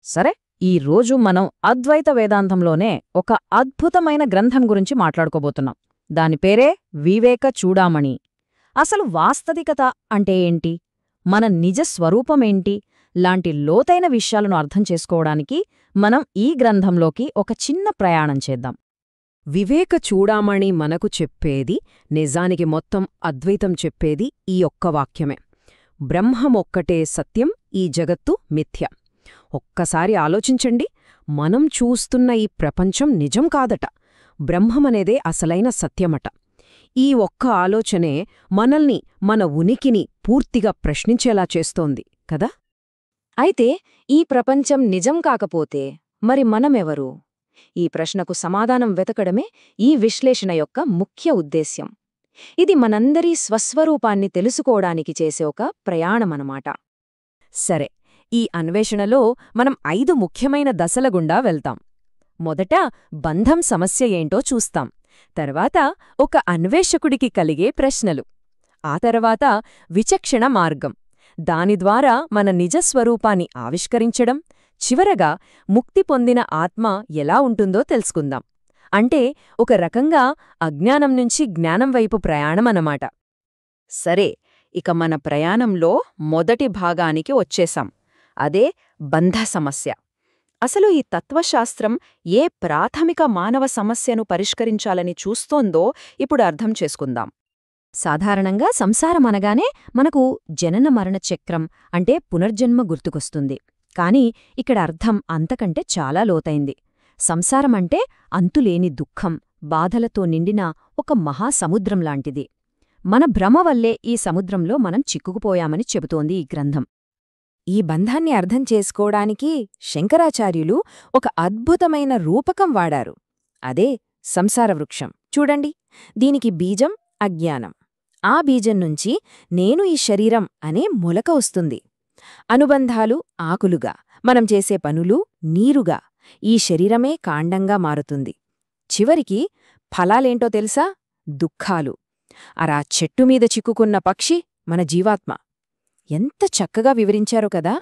సరే, ఈరోజు మనం అద్వైత వేదాంతంలోనే ఒక అద్భుతమైన గ్రంథం గురించి మాట్లాడుకోబోతున్నాం. దాని పేరే వివేక చూడామణి. అసలు వాస్తవికత అంటే ఏంటి, మన నిజ స్వరూపమేంటి లాంటి లోతైన విషయాలను అర్థం చేసుకోవడానికి మనం ఈ గ్రంథంలోకి ఒక చిన్న ప్రయాణం చేద్దాం. వివేక చూడామణి మనకు చెప్పేది, నిజానికి మొత్తం అద్వైతం చెప్పేది ఈ ఒక్క వాక్యమే. బ్రహ్మమొక్కటే సత్యం, ఈ జగత్తు మిథ్య. ఒక్కసారి ఆలోచించండి, మనం చూస్తున్న ఈ ప్రపంచం నిజం కాదట, బ్రహ్మమనేదే అసలైన సత్యమట. ఈ ఒక్క ఆలోచనే మనల్ని, మన ఉనికిని పూర్తిగా ప్రశ్నించేలా చేస్తోంది కదా. అయితే ఈ ప్రపంచం నిజం కాకపోతే మరి మనమెవరు? ఈ ప్రశ్నకు సమాధానం వెతకడమే ఈ విశ్లేషణ యొక్క ముఖ్య ఉద్దేశ్యం. ఇది మనందరి స్వస్వరూపాన్ని తెలుసుకోవడానికి చేసే ఒక ప్రయాణమనమాట. సరే, ఈ అన్వేషణలో మనం 5 ముఖ్యమైన దశల గుండా వెళ్తాం. మొదట బంధం సమస్య ఏంటో చూస్తాం. తర్వాత ఒక అన్వేషకుడికి కలిగే ప్రశ్నలు. ఆ తర్వాత విచక్షణ మార్గం, దాని ద్వారా మన నిజస్వరూపాన్ని ఆవిష్కరించడం. చివరగా ముక్తి పొందిన ఆత్మ ఎలా ఉంటుందో తెలుసుకుందాం. అంటే ఒక రకంగా అజ్ఞానం నుంచి జ్ఞానం వైపు ప్రయాణమన్నమాట. సరే, ఇక మన ప్రయాణంలో మొదటి భాగానికి వచ్చేశాం. అదే బంధ సమస్య. అసలు ఈ తత్వశాస్త్రం ఏ ప్రాథమిక మానవ సమస్యను పరిష్కరించాలని చూస్తోందో ఇప్పుడు అర్థం చేసుకుందాం. సాధారణంగా సంసారం అనగానే మనకు జనన మరణ చక్రం అంటే పునర్జన్మ గుర్తుకొస్తుంది. కాని ఇక్కడ అర్థం అంతకంటే చాలా లోతైంది. సంసారమంటే అంతులేని దుఃఖం, బాధలతో నిండిన ఒక మహాసముద్రంలాంటిది. మన భ్రమ వల్లే ఈ సముద్రంలో మనం చిక్కుకుపోయామని చెబుతోంది ఈ గ్రంథం. ఈ బంధాన్ని అర్థం చేసుకోవడానికి శంకరాచార్యులు ఒక అద్భుతమైన రూపకం వాడారు. అదే సంసారవృక్షం. చూడండి, దీనికి బీజం అజ్ఞానం. ఆ బీజం నుంచి నేను ఈ శరీరం అనే మొలక వస్తుంది. అనుబంధాలు ఆకులుగా, మనం చేసే పనులు నీరుగా, ఈ శరీరమే కాండంగా మారుతుంది. చివరికి ఫలాలేంటో తెలుసా? దుఃఖాలు. అరా చెట్టుమీద చిక్కుకున్న పక్షి మన జీవాత్మ. ఎంత చక్కగా వివరించారో కదా.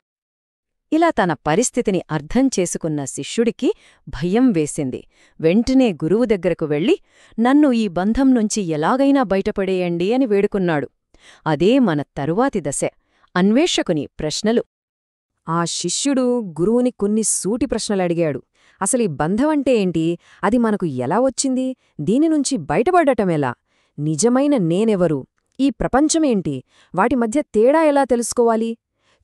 ఇలా తన పరిస్థితిని అర్థం చేసుకున్న శిష్యుడికి భయం వేసింది. వెంటనే గురువు దగ్గరకు వెళ్ళి, నన్ను ఈ బంధం నుంచి ఎలాగైనా బయటపడేయండి అని వేడుకున్నాడు. అదే మన తరువాతి దశ, అన్వేషకుని ప్రశ్నలు. ఆ శిష్యుడు గురువుని కొన్ని సూటి ప్రశ్నలడిగాడు. అసలీ బంధమంటే ఏంటి? అది మనకు ఎలా వచ్చింది? దీనినుంచి బయటపడటమెలా? నిజమైన నేనెవరు? ఈ ప్రపంచమేంటి? వాటి మధ్య తేడా ఎలా తెలుసుకోవాలి?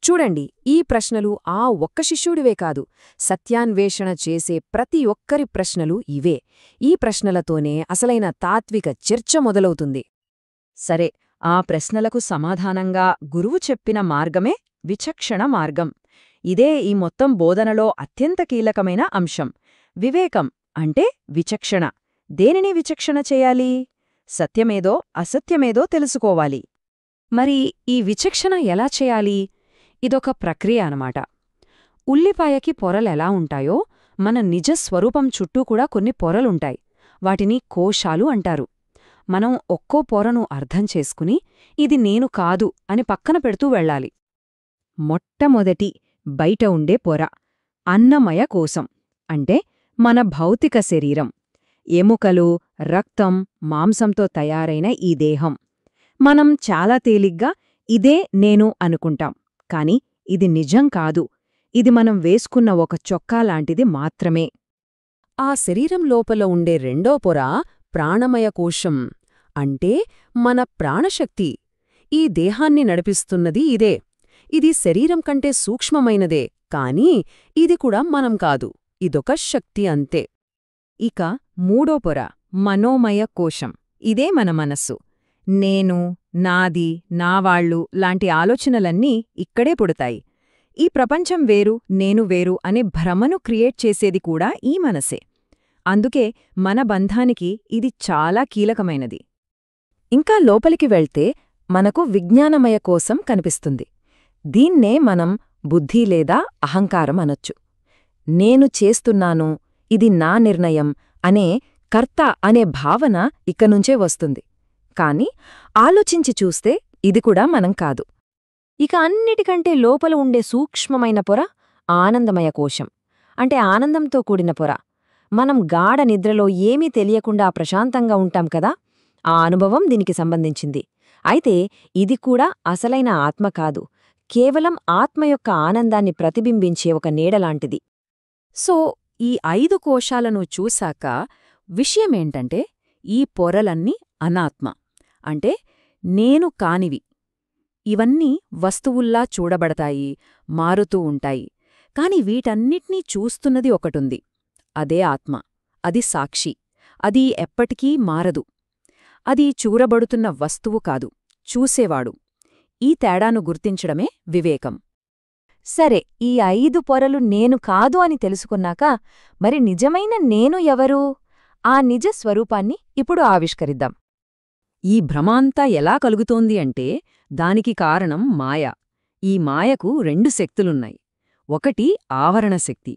చూడండి, ఈ ప్రశ్నలు ఆ ఒక్క శిష్యుడివే కాదు, సత్యాన్వేషణ చేసే ప్రతి ఒక్కరి ప్రశ్నలు ఇవే. ఈ ప్రశ్నలతోనే అసలైన తాత్విక చర్చ మొదలవుతుంది. సరే, ఆ ప్రశ్నలకు సమాధానంగా గురువు చెప్పిన మార్గమే విచక్షణ మార్గం. ఇదే ఈ మొత్తం బోధనలో అత్యంత కీలకమైన అంశం. వివేకం అంటే విచక్షణ. దేనిని విచక్షణ చేయాలి? సత్యమేదో అసత్యమేదో తెలుసుకోవాలి. మరి ఈ విచక్షణ ఎలా చేయాలి? ఇదొక ప్రక్రియ అనమాట. ఉల్లిపాయకి పొరలెలా ఉంటాయో, మన నిజ స్వరూపం చుట్టూ కూడా కొన్ని పొరలుంటాయి. వాటిని కోశాలు అంటారు. మనం ఒక్కో పొరను అర్థం చేసుకుని, ఇది నేను కాదు అని పక్కన పెడుతూ వెళ్ళాలి. మొట్టమొదటి బయట ఉండే పొర అన్నమయ కోశం, అంటే మన భౌతిక శరీరం. ఎముకలు, రక్తం, మాంసంతో తయారైన ఈ దేహం. మనం చాలా తేలిగ్గా ఇదే నేను అనుకుంటాం. కాని ఇది నిజం కాదు. ఇది మనం వేసుకున్న ఒక చొక్కా లాంటిది మాత్రమే. ఆ శరీరం లోపల ఉండే రెండో పొర ప్రాణమయ కోశం, అంటే మన ప్రాణశక్తి. ఈ దేహాన్ని నడిపిస్తున్నది ఇదే. ఇది శరీరం కంటే సూక్ష్మమైనదే, కానీ ఇది కూడా మనం కాదు, ఇదొక శక్తి అంతే. ఇక మూడో పొర మనోమయ కోశం. ఇదే మన మనస్సు. నేను, నాది, నావాళ్లు లాంటి ఆలోచనలన్నీ ఇక్కడే పుడతాయి. ఈ ప్రపంచం వేరు, నేను వేరు అనే భ్రమను క్రియేట్ చేసేది కూడా ఈ మనసే. అందుకే మన బంధానికి ఇది చాలా కీలకమైనది. ఇంకా లోపలికి వెళ్తే మనకు విజ్ఞానమయ కోశం కనిపిస్తుంది. దీన్నే మనం బుద్ధి లేదా అహంకారం అనొచ్చు. నేను చేస్తున్నాను, ఇది నా నిర్ణయం అనే కర్త అనే భావన ఇక్కనుంచే వస్తుంది. కాని ఆలోచించి చూస్తే ఇది కూడా మనం కాదు. ఇక అన్నిటికంటే లోపల ఉండే సూక్ష్మమైన పొర ఆనందమయ కోశం. అంటే ఆనందంతో కూడిన పొర. మనం గాఢ నిద్రలో ఏమీ తెలియకుండా ప్రశాంతంగా ఉంటాం కదా, ఆ అనుభవం దీనికి సంబంధించింది. అయితే ఇది కూడా అసలైన ఆత్మ కాదు, కేవలం ఆత్మ యొక్క ఆనందాన్ని ప్రతిబింబించే ఒక నీడలాంటిది. సో ఈ 5 కోశాలను చూశాక విషయమేంటంటే, ఈ పొరలన్నీ అనాత్మ, అంటే నేను కానివి. ఇవన్నీ వస్తువుల్లా చూడబడతాయి, మారుతూ ఉంటాయి. కాని వీటన్నిటినీ చూస్తున్నది ఒకటుంది. అదే ఆత్మ. అది సాక్షి. అది ఎప్పటికీ మారదు. అది చూరబడుతున్న వస్తువు కాదు, చూసేవాడు. ఈ తేడాను గుర్తించడమే వివేకం. సరే, ఈ 5 పొరలు నేను కాదు అని తెలుసుకున్నాక మరి నిజమైన నేను ఎవరు? ఆ నిజ స్వరూపాన్ని ఇప్పుడు ఆవిష్కరిద్దాం. ఈ భ్రమాంతా ఎలా కలుగుతోంది అంటే దానికి కారణం మాయ. ఈ మాయకు 2 శక్తులున్నాయి. ఒకటి ఆవరణ శక్తి.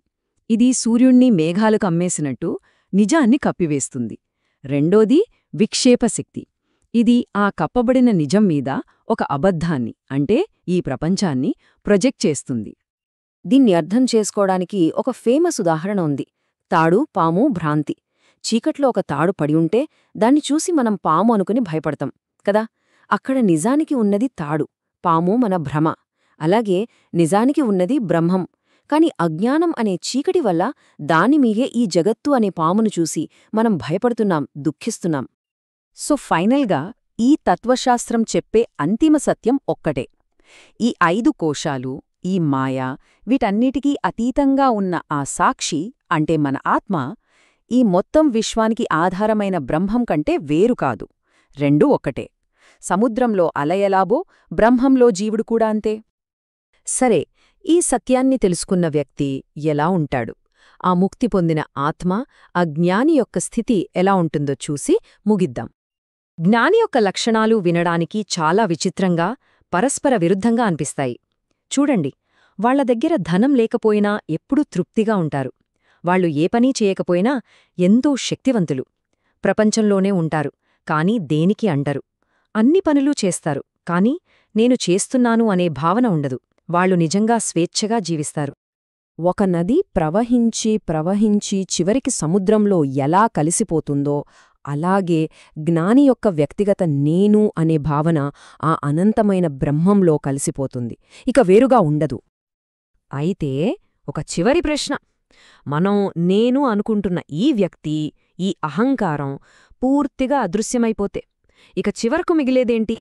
ఇది సూర్యుణ్ణి మేఘాలు కమ్మేసినట్టు నిజాన్ని కప్పివేస్తుంది. రెండోది విక్షేపశక్తి. ఇది ఆ కప్పబడిన నిజం మీద ఒక అబద్ధాన్ని, అంటే ఈ ప్రపంచాన్ని ప్రొజెక్ట్ చేస్తుంది. దీన్ని అర్థం చేసుకోవడానికి ఒక ఫేమస్ ఉదాహరణ ఉంది. తాడు, పాము, భ్రాంతి. చీకట్లో ఒక తాడు పడి ఉంటే దాన్ని చూసి మనం పాము అనుకుని భయపడతాం కదా. అక్కడ నిజానికి ఉన్నది తాడు, పాము మన భ్రమ. అలాగే నిజానికి ఉన్నది బ్రహ్మం. కాని అజ్ఞానం అనే చీకటి వల్ల దానిమీగే ఈ జగత్తు అనే పామును చూసి మనం భయపడుతున్నాం, దుఃఖిస్తున్నాం. సో ఫైనల్గా ఈ తత్వశాస్త్రం చెప్పే అంతిమ సత్యం ఒక్కటే. ఈ 5 కోశాలు, ఈ మాయ, వీటన్నిటికీ అతీతంగా ఉన్న ఆ సాక్షి అంటే మన ఆత్మ, ఈ మొత్తం విశ్వానికి ఆధారమైన బ్రహ్మం కంటే వేరు కాదు. రెండూ ఒక్కటే. సముద్రంలో అల ఎలాగో బ్రహ్మంలో జీవుడు కూడా అంతే. సరే, ఈ సత్యాన్ని తెలుసుకున్న వ్యక్తి ఎలా ఉంటాడు? ఆ ముక్తి పొందిన ఆత్మ, ఆ జ్ఞాని యొక్క స్థితి ఎలా ఉంటుందో చూసి ముగిద్దాం. జ్ఞాని యొక్క లక్షణాలు వినడానికి చాలా విచిత్రంగా, పరస్పర విరుద్ధంగా అనిపిస్తాయి. చూడండి, వాళ్ల దగ్గర ధనం లేకపోయినా ఎప్పుడూ తృప్తిగా ఉంటారు. వాళ్లు ఏ పనీ చేయకపోయినా ఎంతో శక్తివంతులు. ప్రపంచంలోనే ఉంటారు, కాని దేనికి అంటరు. అన్ని పనులూ చేస్తారు, కాని నేను చేస్తున్నాను అనే భావన ఉండదు. వాళ్లు నిజంగా స్వేచ్ఛగా జీవిస్తారు. ఒక నది ప్రవహించి ప్రవహించి చివరికి సముద్రంలో ఎలా కలిసిపోతుందో అలాగే జ్ఞాని యొక్క వ్యక్తిగత నేను అనే భావన ఆ అనంతమైన బ్రహ్మంలో కలిసిపోతుంది, ఇక వేరుగా ఉండదు. అయితే ఒక చివరి ప్రశ్న. మనం నేను అనుకుంటున్న ఈ వ్యక్తి, ఈ అహంకారం పూర్తిగా అదృశ్యమైపోతే ఇక చివరకు మిగిలేదేంటి?